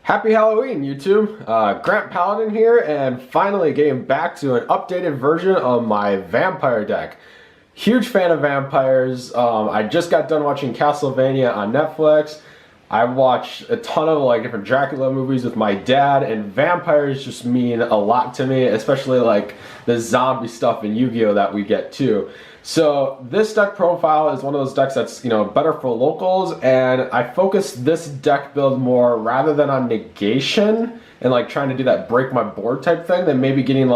Happy Halloween, YouTube! Grant Paladin here, and finally getting back to an updated version of my vampire deck. Huge fan of vampires. I just got done watching Castlevania on Netflix. I watched a ton of different Dracula movies with my dad, and vampires just mean a lot to me, especially the zombie stuff in Yu-Gi-Oh that we get too. So this deck profile is one of those decks that's better for locals, and I focus this deck build more rather than on negation and trying to do that break my board type thing, than maybe getting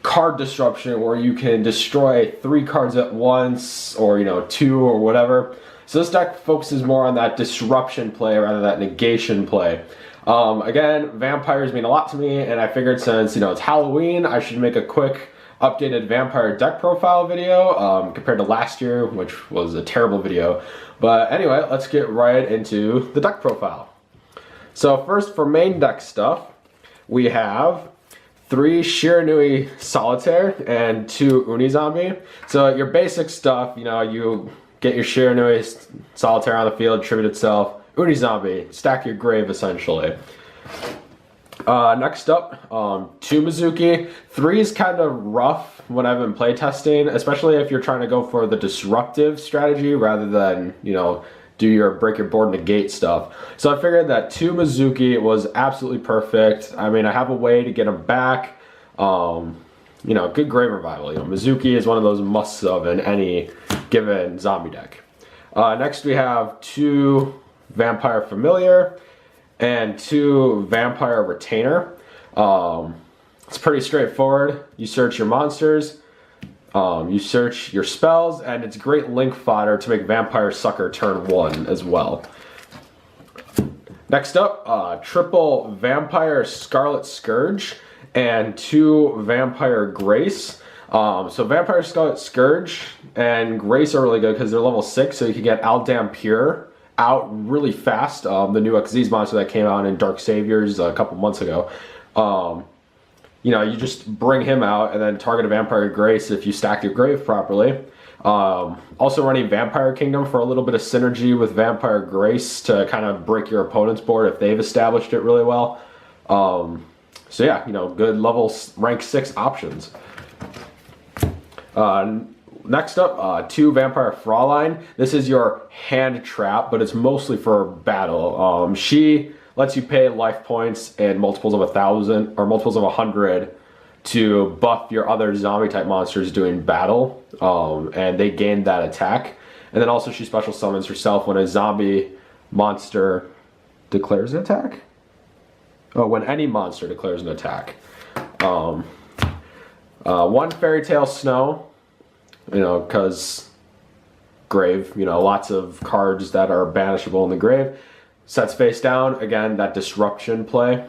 card disruption where you can destroy 3 cards at once, or 2 or whatever. So this deck focuses more on that disruption play rather than that negation play. Again, vampires mean a lot to me, and I figured since it's Halloween, I should make a quick updated vampire deck profile video compared to last year, which was a terrible video. But anyway, let's get right into the deck profile. So first, for main deck stuff, we have 3 Shiranui Solitaire and 2 Uni Zombie. So your basic stuff, you get your Shiranui Solitaire on the field, tribute itself. Uni Zombie, stack your grave essentially. Next up, 2 Mizuki. 3 is kind of rough when I've been playtesting, especially if you're trying to go for the disruptive strategy rather than, do your break your board negate stuff. So I figured that 2 Mizuki was absolutely perfect. I mean, I have a way to get them back. Good grave revival. Mizuki is one of those musts of in any given zombie deck. Next we have 2 Vampire Familiar and 2 Vampire Retainer. It's pretty straightforward. You search your monsters, you search your spells, and it's great link fodder to make Vampire Sucker turn 1 as well. Next up, triple Vampire Scarlet Scourge and 2 Vampire Grace. So Vampire Scarlet Scourge and Grace are really good because they're level 6, so you can get Aldam Pure out really fast. The new Xyz monster that came out in Dark Saviors a couple months ago. You just bring him out and then target a Vampire Grace if you stack your grave properly. Also running Vampire Kingdom for a little bit of synergy with Vampire Grace to kind of break your opponent's board if they've established it really well. So yeah, good level rank 6 options. Next up, 2 Vampire Fraulein. This is your hand trap, but it's mostly for battle. She lets you pay life points in multiples of 1,000 or multiples of 100 to buff your other zombie type monsters doing battle, and they gain that attack. And then also she special summons herself when a zombie monster declares an attack. Oh, when any monster declares an attack. 1 Fairy Tale Snow. Because grave, lots of cards that are banishable in the grave. Sets face down, again, that disruption play.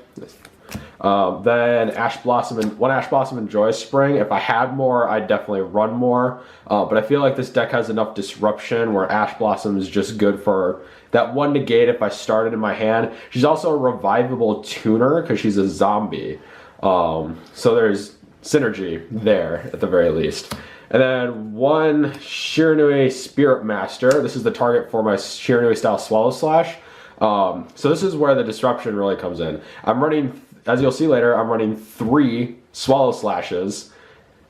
Then Ash Blossom and 1 Ash Blossom and Joyous Spring. If I had more, I'd definitely run more. But I feel like this deck has enough disruption where Ash Blossom is just good for that 1 negate if I started in my hand. She's also a revivable tuner because she's a zombie. So there's synergy there at the very least. And then 1 Shiranui Spirit Master. This is the target for my Shiranui style Swallow Slash. So this is where the disruption really comes in. I'm running, as you'll see later, I'm running 3 Swallow Slashes.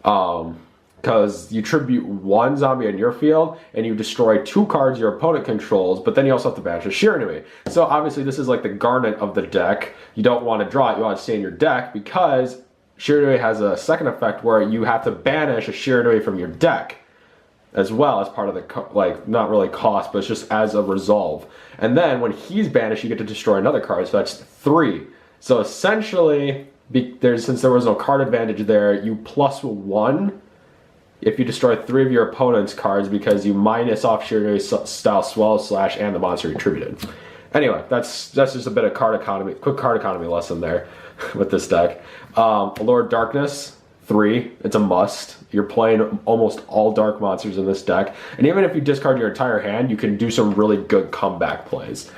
Because you tribute 1 zombie in your field, and you destroy 2 cards your opponent controls, but then you also have to banish a Shiranui. So obviously this is like the garnet of the deck. You don't want to draw it, you want to stay in your deck, because Shiranui has a second effect where you have to banish a Shiranui from your deck as well as part of the, not really cost, but it's just as a resolve. And then when he's banished, you get to destroy another card, so that's 3. So essentially, since there was no card advantage there, you +1 if you destroy 3 of your opponent's cards because you minus off Shiranui style Swallow Slash and the monster you attributed. Anyway, that's just a bit of card economy, quick card economy lesson there with this deck. Lord Darkness, 3. It's a must. You're playing almost all dark monsters in this deck. And even if you discard your entire hand, you can do some really good comeback plays.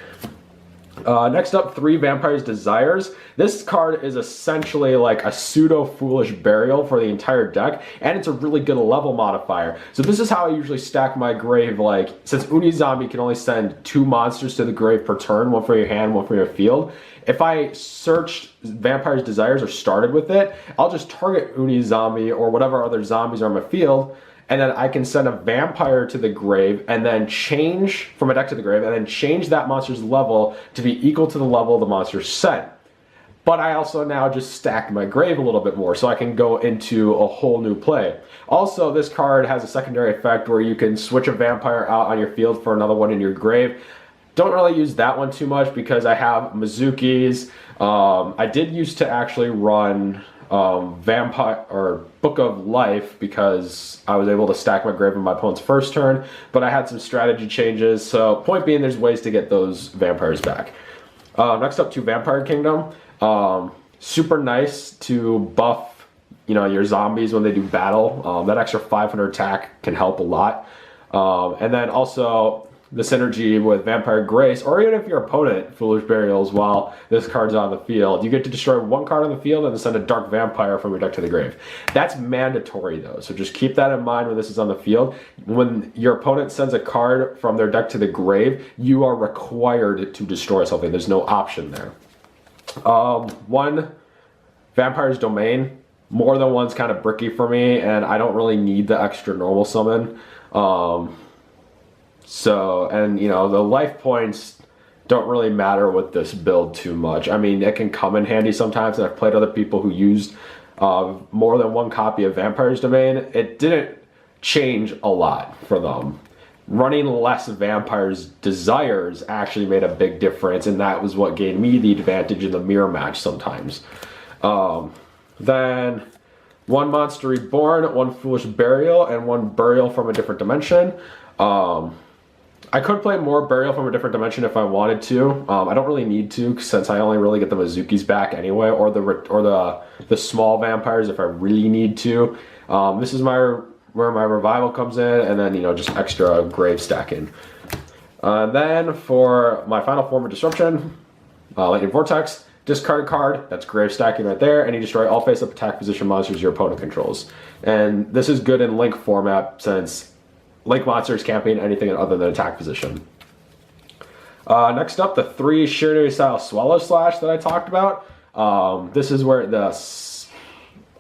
Next up, 3 Vampire's Desires. This card is essentially like a pseudo-foolish burial for the entire deck, and it's a really good level modifier. So this is how I usually stack my grave, like, since Unizombie can only send 2 monsters to the grave per turn, one from your hand, one from your field. If I searched Vampire's Desires or started with it, I'll just target Unizombie or whatever other zombies are on my field, and then I can send a vampire to the grave and then change from a deck to the grave and then change that monster's level to be equal to the level the monster sent. But I also now just stacked my grave a little bit more so I can go into a whole new play. Also, this card has a secondary effect where you can switch a vampire out on your field for another one in your grave. Don't really use that one too much because I have Mizukis. I did used to actually run Vampire or Book of Life because I was able to stack my grave in my opponent's first turn, but I had some strategy changes. So point being, there's ways to get those vampires back. Next up to Vampire Kingdom. Super nice to buff, your zombies when they do battle. That extra 500 attack can help a lot. And then also the synergy with Vampire Grace, or even if your opponent Foolish Burials while this card's on the field, you get to destroy 1 card on the field and then send a Dark Vampire from your deck to the grave. That's mandatory though, so just keep that in mind when this is on the field. When your opponent sends a card from their deck to the grave, you are required to destroy something. There's no option there. 1 Vampire's Domain. More than one's kind of bricky for me, and I don't really need the extra normal summon. The life points don't really matter with this build too much. I mean, it can come in handy sometimes, and I've played other people who used more than 1 copy of Vampire's Domain. It didn't change a lot for them. Running less Vampire's Desires actually made a big difference, and that was what gave me the advantage in the mirror match sometimes. Then 1 Monster Reborn, 1 Foolish Burial, and 1 Burial from a Different Dimension. I could play more Burial from a Different Dimension if I wanted to. I don't really need to since I only really get the Mizukis back anyway, or the small vampires if I really need to. This is where my revival comes in, and then just extra grave stacking. Then for my final form of disruption, Lightning Vortex, discard a card, that's grave stacking right there, and you destroy all face-up attack position monsters your opponent controls. And this is good in Link format since Link monsters can't be in anything other than attack position. Next up, the 3 Shiranui style Swallow Slash that I talked about. This is where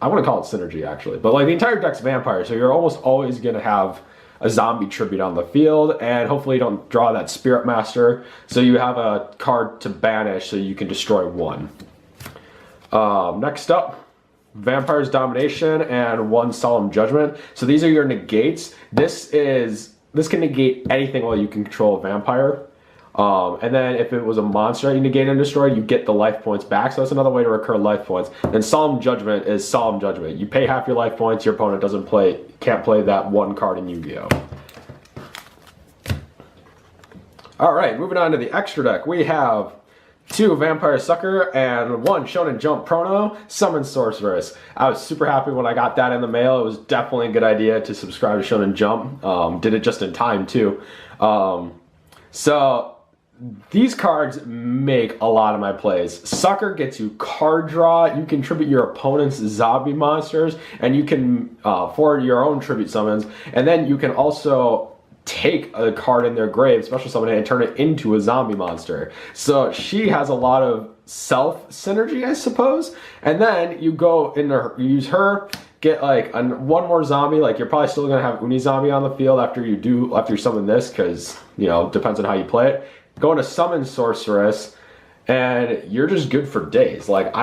I want to call it synergy actually, but like the entire deck's vampire, so you're almost always going to have a zombie tribute on the field, and hopefully you don't draw that Spirit Master, so you have a card to banish so you can destroy 1. Next up, Vampire's Domination and 1 Solemn Judgment. So these are your negates. This can negate anything while you can control a vampire. And then if it was a monster you negate and destroy, you get the life points back. So that's another way to recur life points. And Solemn Judgment is Solemn Judgment. You pay half your life points, your opponent can't play that 1 card in Yu-Gi-Oh! Alright, moving on to the extra deck. We have 2 Vampire Sucker and 1 Shonen Jump Prono Summon Sorceress. I was super happy when I got that in the mail. It was definitely a good idea to subscribe to Shonen Jump. Did it just in time too. So these cards make a lot of my plays. Sucker gets you card draw, you can tribute your opponent's zombie monsters, and you can forward your own tribute summons, and then you can also take a card in their grave, special summon it, and turn it into a zombie monster. So she has a lot of self synergy, I suppose. And then you go in there, you use her, get like 1 more zombie. Like you're probably still gonna have Unizombie on the field after you summon this, because depends on how you play it. Go into Summon Sorceress, and you're just good for days. Like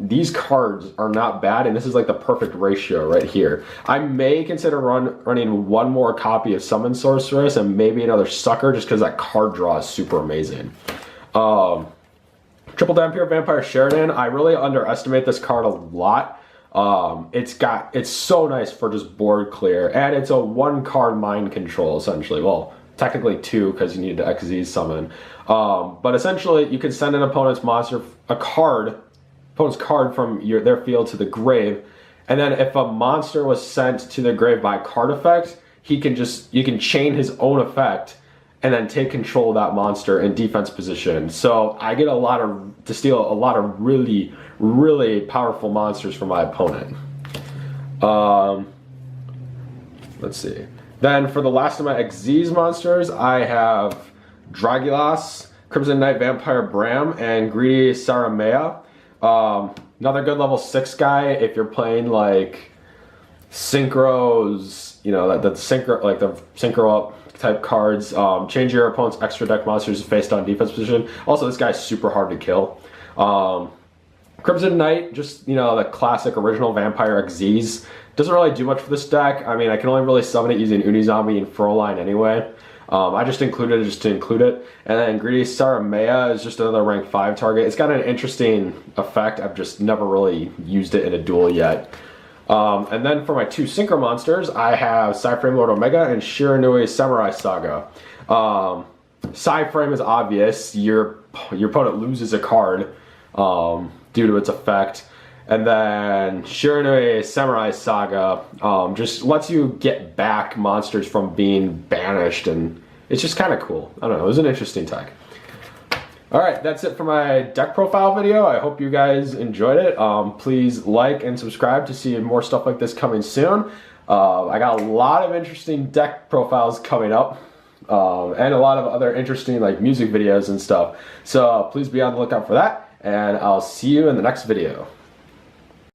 these cards are not bad, and this is like the perfect ratio right here. I may consider running 1 more copy of Summon Sorceress and maybe another Sucker, just because that card draw is super amazing. Triple Dampier Vampire Sheridan. I really underestimate this card a lot. It's so nice for just board clear, and it's a 1 card mind control essentially. Well, technically 2 because you need to XZ summon. But essentially you can send an opponent's card from their field to the grave, and then if a monster was sent to the grave by card effect, you can chain his own effect and then take control of that monster in defense position. So I get to steal a lot of really, really powerful monsters from my opponent. Let's see. Then for the last of my Xyz monsters, I have Dragulas, Crimson Knight Vampire Bram, and Greedy Saramea. Another good level 6 guy if you're playing like synchros, you know, the synchro, like the synchro up type cards. Change your opponent's extra deck monsters faced on defense position. Also, this guy's super hard to kill. Crimson Knight, just, you know, the classic original Vampire Xyz. Doesn't really do much for this deck. I mean, I can only really summon it using Unizombie and Furline anyway. I just included it just to include it. And then Greedy Saramea is just another rank 5 target. It's got an interesting effect. I've just never really used it in a duel yet. And then for my 2 Synchro monsters, I have Psyframe Lord Omega and Shiranui Samurai Saga. Psyframe is obvious. Your opponent loses a card due to its effect. And then Shiranui Samurai Saga just lets you get back monsters from being banished, and it's just kind of cool. I don't know, it was an interesting tech. Alright, that's it for my deck profile video. I hope you guys enjoyed it. Please like and subscribe to see more stuff like this coming soon. I got a lot of interesting deck profiles coming up. And a lot of other interesting like music videos and stuff. So please be on the lookout for that, and I'll see you in the next video.